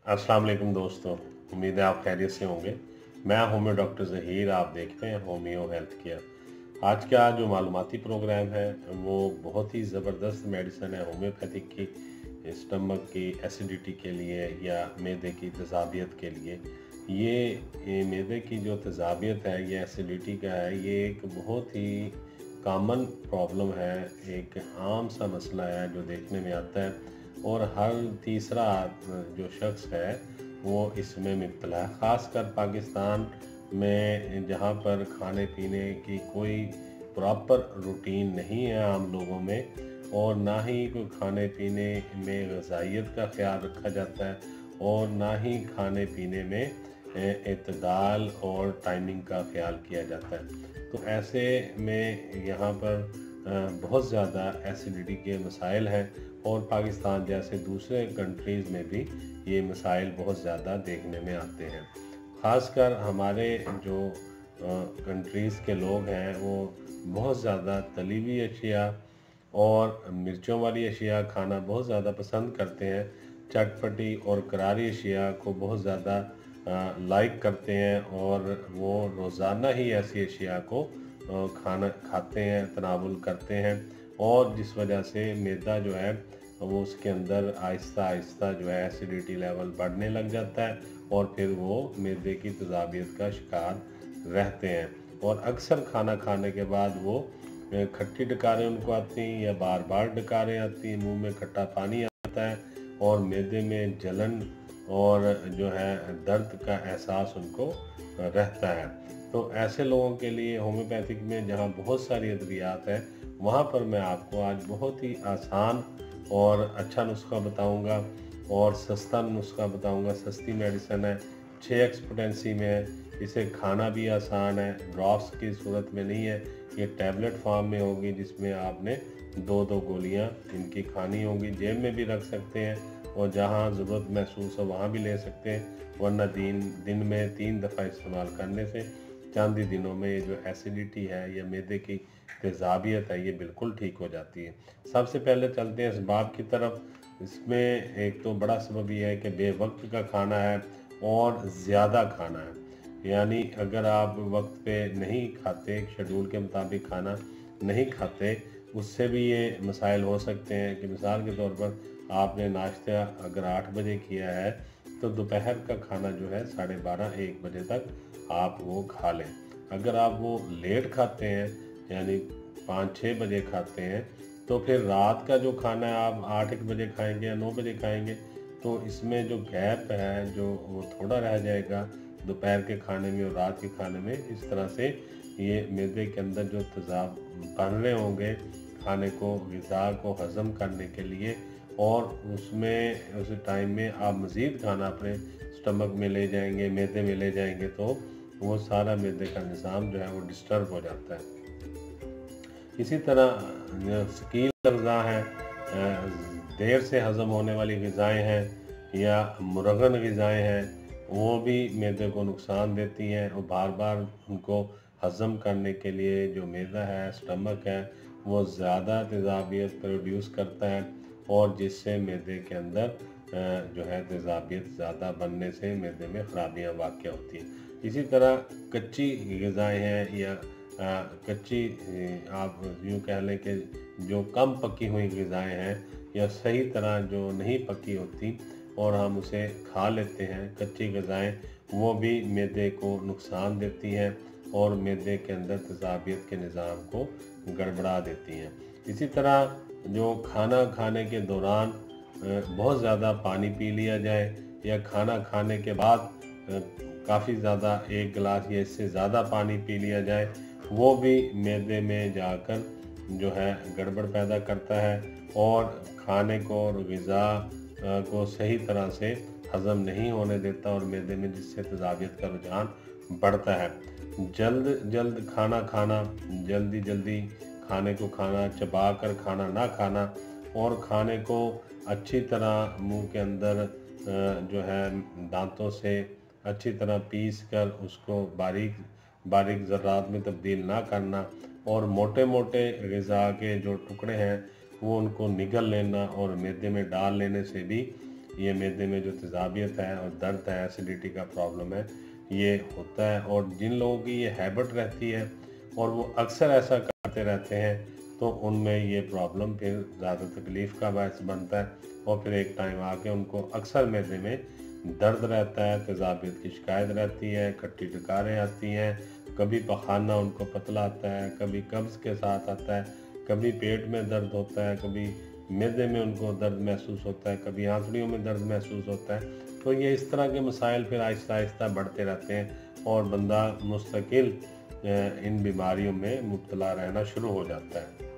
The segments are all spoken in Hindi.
अस्सलाम वालेकुम दोस्तों। उम्मीद है आप खैरियत से होंगे। मैं होम्यो डॉक्टर ज़हीर, आप देख रहे हैं होम्यो हेल्थ केयर। आज का जो मालूमाती प्रोग्राम है वो बहुत ही ज़बरदस्त मेडिसिन है होम्योपैथिक की, स्टमक की एसिडिटी के लिए या मैदे की तेज़ाबियत के लिए। ये मैदे की जो तेज़ाबियत है, ये एसिडिटी का है, ये एक बहुत ही कॉमन प्रॉब्लम है, एक आम सा मसला है जो देखने में आता है और हर तीसरा जो शख्स है वो इसमें मुब्तला है। ख़ासकर पाकिस्तान में जहाँ पर खाने पीने की कोई प्रॉपर रूटीन नहीं है आम लोगों में, और ना ही कोई खाने पीने में ग़िज़ाइयत का ख़्याल रखा जाता है और ना ही खाने पीने में एतदाल और टाइमिंग का ख़्याल किया जाता है। तो ऐसे में यहाँ पर बहुत ज़्यादा एसिडिटी के मसाइल हैं और पाकिस्तान जैसे दूसरे कंट्रीज़ में भी ये मसाइल बहुत ज़्यादा देखने में आते हैं। ख़ासकर हमारे जो कंट्रीज़ के लोग हैं वो बहुत ज़्यादा तली हुई अशिया और मिर्चों वाली अशिया खाना बहुत ज़्यादा पसंद करते हैं। चटपटी और करारी अशिया को बहुत ज़्यादा लाइक करते हैं और वो रोज़ाना ही ऐसी अशिया को खाना खाते हैं, तनावुल करते हैं, और जिस वजह से मैदा जो है वो उसके अंदर आहिस्ता आहिस्ता जो है एसिडिटी लेवल बढ़ने लग जाता है और फिर वो मैदे की तेज़ाबियत का शिकार रहते हैं। और अक्सर खाना खाने के बाद वो खट्टी डकारें उनको आती हैं या बार बार डकारें आती हैं, मुंह में खट्टा पानी आता है और मैदे में जलन और जो है दर्द का एहसास उनको रहता है। तो ऐसे लोगों के लिए होम्योपैथिक में जहाँ बहुत सारी अद्वियात हैं, वहाँ पर मैं आपको आज बहुत ही आसान और अच्छा नुस्खा बताऊंगा और सस्ता नुस्खा बताऊंगा। सस्ती मेडिसिन है, 6x पोटेंसी में है, इसे खाना भी आसान है, ड्रॉप्स की सूरत में नहीं है, ये टैबलेट फॉर्म में होगी जिसमें आपने दो दो गोलियां इनकी खानी होगी। जेब में भी रख सकते हैं और जहां ज़रूरत महसूस हो वहां भी ले सकते हैं, वरना दिन में 3 दफ़ा इस्तेमाल करने से चंद ही दिनों में ये जो एसिडिटी है या मैदे की तेज़ाबियत है ये बिल्कुल ठीक हो जाती है। सबसे पहले चलते हैं इसबाब की तरफ। इसमें एक तो बड़ा सबब ये है कि बेवक्त का खाना है और ज़्यादा खाना है। यानी अगर आप वक्त पे नहीं खाते, शेड्यूल के मुताबिक खाना नहीं खाते, उससे भी ये मसाइल हो सकते हैं कि मिसाल के तौर पर आपने नाश्ता अगर 8 बजे किया है तो दोपहर का खाना जो है 12:30-1 बजे तक आप वो खा लें। अगर आप वो लेट खाते हैं यानी 5-6 बजे खाते हैं तो फिर रात का जो खाना है आप 8-1 बजे खाएंगे या 9 बजे खाएंगे, तो इसमें जो गैप है जो वो थोड़ा रह जाएगा दोपहर के खाने में और रात के खाने में। इस तरह से ये मैदे के अंदर जो तेज़ाब बन रहे होंगे खाने को, ग़िज़ा को हज़म करने के लिए, और उसमें उस टाइम में आप मज़ीद खाना अपने स्टमक में ले जाएंगे, मैदे में ले जाएंगे, तो वो सारा मैदे का निज़ाम जो है वो डिस्टर्ब हो जाता है। इसी तरह जो शकील ग़िज़ा हैं, देर से हज़म होने वाली ग़िज़ाएँ हैं या मुरगन ग़िज़ाएँ हैं, वो भी मैदे को नुकसान देती हैं और बार बार उनको हज़म करने के लिए जो मैदा है, स्टमक है, वो ज़्यादा तेज़ाबियत प्रोड्यूस करता है और जिससे मैदे के अंदर जो है तेज़ाबियत ज़्यादा बनने से मैदे में ख़राबियाँ वाक़ होती हैं। इसी तरह कच्ची ग़िज़ाएँ हैं या कच्ची, आप यूँ कह लें कि जो कम पकी हुई ग़िज़ाएँ हैं या सही तरह जो नहीं पकी होती और हम उसे खा लेते हैं, कच्ची ग़िज़ाएँ, वो भी मैदे को नुकसान देती हैं और मैदे के अंदर तेज़ाबियत के निज़ाम को गड़बड़ा देती हैं। इसी तरह जो खाना खाने के दौरान बहुत ज़्यादा पानी पी लिया जाए या खाना खाने के बाद काफ़ी ज़्यादा 1 गिलास या इससे ज़्यादा पानी पी लिया जाए, वो भी मैदे में जाकर जो है गड़बड़ पैदा करता है और खाने को और ग़िज़ा को सही तरह से हज़म नहीं होने देता और मैदे में, जिससे तेज़ाबियत का रुझान बढ़ता है। जल्द जल्द खाना खाना, जल्दी जल्दी खाने को खाना, चबा कर खाना ना खाना और खाने को अच्छी तरह मुंह के अंदर जो है दांतों से अच्छी तरह पीस कर उसको बारीक बारीक ज़र्रात में तब्दील ना करना और मोटे मोटे ग़िज़ा के जो टुकड़े हैं वो उनको निगल लेना और मैदे में डाल लेने से भी ये मैदे में जो तेज़ाबियत है और दर्द है, एसिडिटी का प्रॉब्लम है, ये होता है। और जिन लोगों की ये हैबिट रहती है और वो अक्सर ऐसा करते रहते हैं, तो उनमें ये प्रॉब्लम फिर ज़्यादा तकलीफ़ का बायस बनता है और फिर एक टाइम आके उनको अक्सर मैदे में दर्द रहता है, तेज़ाबियत की शिकायत रहती है, खट्टी डकारें आती हैं, कभी पखाना उनको पतला आता है, कभी कब्ज़ के साथ आता है, कभी पेट में दर्द होता है, कभी मैदे में उनको दर्द महसूस होता है, कभी आंतड़ियों में दर्द महसूस होता है। तो ये इस तरह के मसाइल फिर आहिस्ता आहिस्ता बढ़ते रहते हैं और बंदा मुस्तकिल इन बीमारियों में मुब्तला रहना शुरू हो जाता है।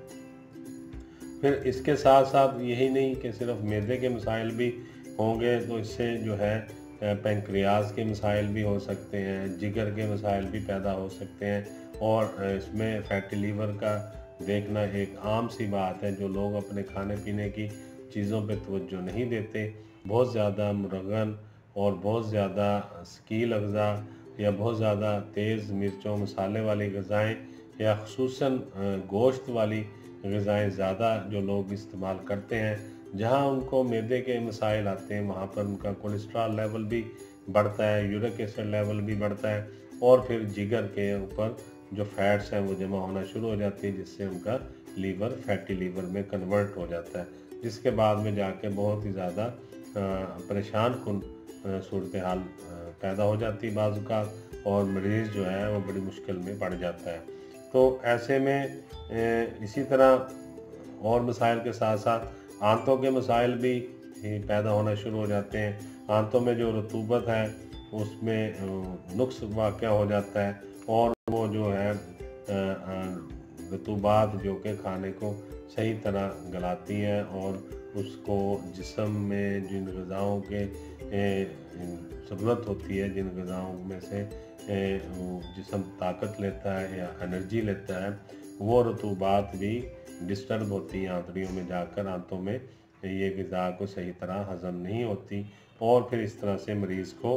फिर इसके साथ साथ यही नहीं कि सिर्फ मैदे के मसाइल भी होंगे, तो इससे जो है पेंक्रियाज के मसाइल भी हो सकते हैं, जिगर के मसाइल भी पैदा हो सकते हैं। और इसमें फैटी लीवर का देखना एक आम सी बात है। जो लोग अपने खाने पीने की चीज़ों पे तवज्जो नहीं देते, बहुत ज़्यादा मुरगन और बहुत ज़्यादा शकील अग़ज़ा या बहुत ज़्यादा तेज़ मिर्चों मसाले वाली ग़िज़ाएँ या ख़ुसूसन गोश्त वाली ग़िज़ाएँ ज़्यादा जो लोग इस्तेमाल करते हैं, जहाँ उनको मैदे के मसाइल आते हैं, वहाँ पर उनका कोलेस्ट्रॉल लेवल भी बढ़ता है, यूरिक एसिड लेवल भी बढ़ता है और फिर जिगर के ऊपर जो फैट्स हैं वो जमा होना शुरू हो जाती है, जिससे उनका लीवर फैटी लीवर में कन्वर्ट हो जाता है, जिसके बाद में जाके बहुत ही ज़्यादा परेशान कुन सूरत हाल पैदा हो जाती है बाज़ औक़ात और मरीज़ जो है वो बड़ी मुश्किल में पड़ जाता है। तो ऐसे में इसी तरह और मसाइल के साथ साथ आंतों के मसाइल भी पैदा होना शुरू हो जाते हैं। आंतों में जो रतूबत है उसमें नुक्स वाक़या हो जाता है और वो जो है रतूबात जो कि खाने को सही तरह गलाती हैं और उसको जिस्म में जिन ग़िज़ाओं के ज़रूरत होती है, जिन ग़िज़ाओं में से जिस्म ताकत लेता है या एनर्जी लेता है, वो रतूबात भी डिस्टर्ब होती हैं आंतड़ियों में जाकर। आंतों में ये ग़िज़ा को सही तरह हज़म नहीं होती और फिर इस तरह से मरीज़ को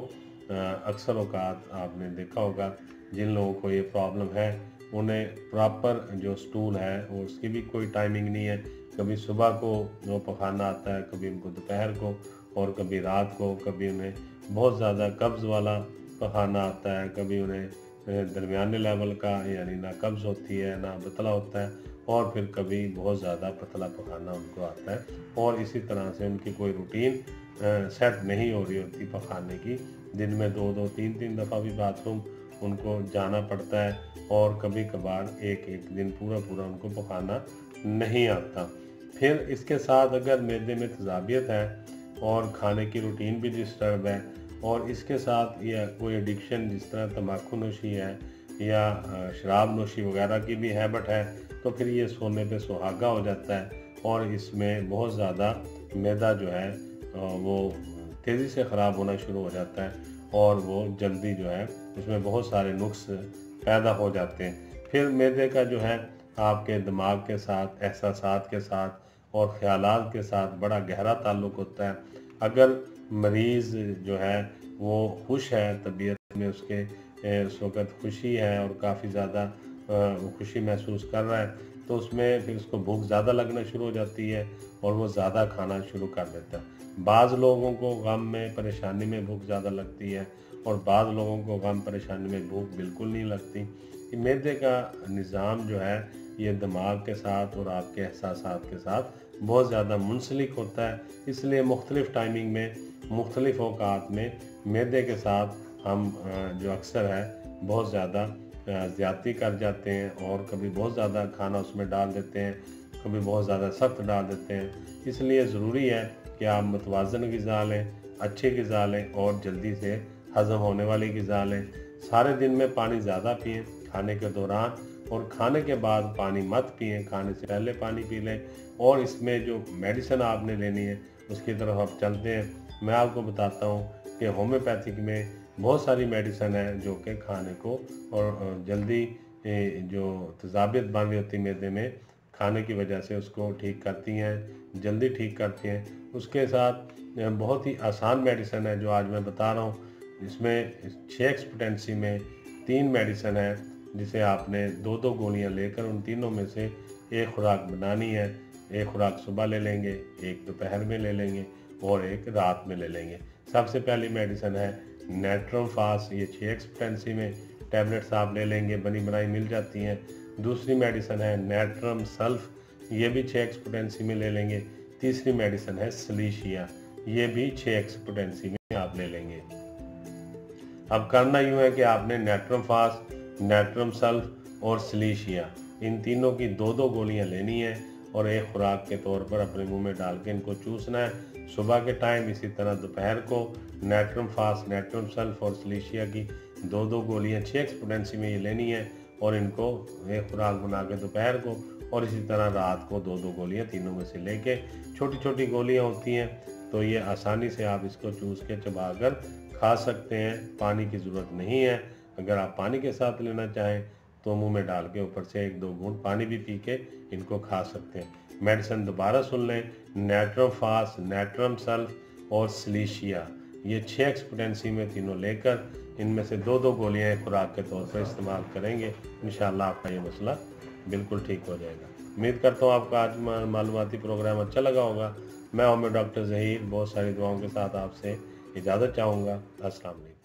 अक्सर औक़ात आपने देखा होगा जिन लोगों को ये प्रॉब्लम है, उन्हें प्रॉपर जो स्टूल है वो उसकी भी कोई टाइमिंग नहीं है। कभी सुबह को वो पखाना आता है, कभी उनको दोपहर को और कभी रात को, कभी उन्हें बहुत ज़्यादा कब्ज़ वाला पखाना आता है, कभी उन्हें दरमियाने लेवल का यानी ना कब्ज़ होती है ना पतला होता है और फिर कभी बहुत ज़्यादा पतला पखाना उनको आता है और इसी तरह से उनकी कोई रूटीन सेट नहीं हो रही होती पखाने की। दिन में 2-2 3-3 दफ़ा भी बाथरूम उनको जाना पड़ता है और कभी कभार एक दिन पूरा उनको पखाना नहीं आता। फिर इसके साथ अगर मैदे में तेज़ाबियत है और खाने की रूटीन भी डिस्टर्ब है और इसके साथ या कोई एडिक्शन जिस तरह तम्बाकू नोशी है या शराब नोशी वगैरह की भी हैबिट है, तो फिर ये सोने पे सुहागा हो जाता है और इसमें बहुत ज़्यादा मैदा जो है वो तेज़ी से ख़राब होना शुरू हो जाता है और वो जल्दी जो है उसमें बहुत सारे नुक्स पैदा हो जाते हैं। फिर मैदे का जो है आपके दिमाग के साथ, एहसासात के साथ और ख़यालात के साथ बड़ा गहरा ताल्लुक़ होता है। अगर मरीज़ जो है वो खुश है, तबीयत में उसके उस वक़्त खुशी है और काफ़ी ज़्यादा खुशी महसूस कर रहा है, तो उसमें फिर उसको भूख ज़्यादा लगना शुरू हो जाती है और वो ज़्यादा खाना शुरू कर देता है। बाज़ लोगों को गम में, परेशानी में भूख ज़्यादा लगती है और बाज़ लोगों को गम परेशानी में भूख बिल्कुल नहीं लगती। मैदे का निज़ाम जो है ये दिमाग के साथ और आपके एहसासात के साथ बहुत ज़्यादा मुंसलिक होता है, इसलिए मुख्तलिफ़ टाइमिंग में, मुख्तलिफ़ औक़ात में मैदे के साथ हम जो अक्सर है बहुत ज़्यादा ज़्यादती कर जाते हैं और कभी बहुत ज़्यादा खाना उसमें डाल देते हैं, कभी बहुत ज़्यादा सख्त डाल देते हैं। इसलिए ज़रूरी है कि आप मुतवाज़न ग़िज़ा लें, अच्छी ग़िज़ा लें और जल्दी से हज़म होने वाली ग़िज़ा लें। सारे दिन में पानी ज़्यादा पिएँ खाने के दौरान और खाने के बाद पानी मत पिएँ, खाने से पहले पानी पी लें। और इसमें जो मेडिसिन आपने लेनी है उसकी तरफ आप चलते हैं। मैं आपको बताता हूँ कि होम्योपैथिक में बहुत सारी मेडिसिन है जो कि खाने को और जल्दी जो तेज़ाबियत बन रही होती है मैदे में, खाने की वजह से उसको ठीक करती हैं, जल्दी ठीक करती हैं। उसके साथ बहुत ही आसान मेडिसिन है जो आज मैं बता रहा हूँ। इसमें 6 एक्सपेक्टेंसी में 3 मेडिसिन है जिसे आपने 2-2 गोलियाँ लेकर उन तीनों में से एक खुराक बनानी है। एक खुराक सुबह ले लेंगे, एक दोपहर में ले लेंगे और एक रात में ले लेंगे। सबसे पहली मेडिसिन है नेट्रम फास्ट, ये 6x पोटेंसी में टैबलेट्स आप ले लेंगे, बनी बनाई मिल जाती हैं। दूसरी मेडिसिन है नेट्रम सल्फ, ये भी 6x पोटेंसी में ले लेंगे। तीसरी मेडिसिन है सिलीशिया, ये भी 6x पोटेंसी में आप ले लेंगे। अब करना यूँ है कि आपने नेट्रम फास्ट, नेट्रम सल्फ और सिलीशिया, इन तीनों की 2-2 गोलियां लेनी है और एक खुराक के तौर पर अपने मुंह में डाल के इनको चूसना है। सुबह के टाइम, इसी तरह दोपहर को नेट्रम फास्ट, नेट्रम सल्फ और सिलीशिया की 2-2 गोलियां 6x पोटेंसी में ये लेनी है और इनको एक खुराक बना के दोपहर को और इसी तरह रात को 2-2 गोलियां तीनों में से लेके, छोटी छोटी गोलियां होती हैं तो ये आसानी से आप इसको चूस के चबा कर खा सकते हैं। पानी की ज़रूरत नहीं है। अगर आप पानी के साथ लेना चाहें तो मुंह में डाल के ऊपर से 1-2 घूंट पानी भी पी के इनको खा सकते हैं। मेडिसिन दोबारा सुन लें, नेट्रम फास्ट, नेट्रम सल्फ और सिलीशिया, ये 6x पोटेंसी में तीनों लेकर इनमें से 2-2 गोलियां खुराक के तौर पर इस्तेमाल करेंगे। इंशाल्लाह आपका ये मसला बिल्कुल ठीक हो जाएगा। उम्मीद करता हूँ आपका आज मालूमाती प्रोग्राम अच्छा लगा होगा। मैं होम्यो डॉक्टर ज़हीर बहुत सारी दुआओं के साथ आपसे इजाज़त चाहूँगा। अस्सलाम वालेकुम।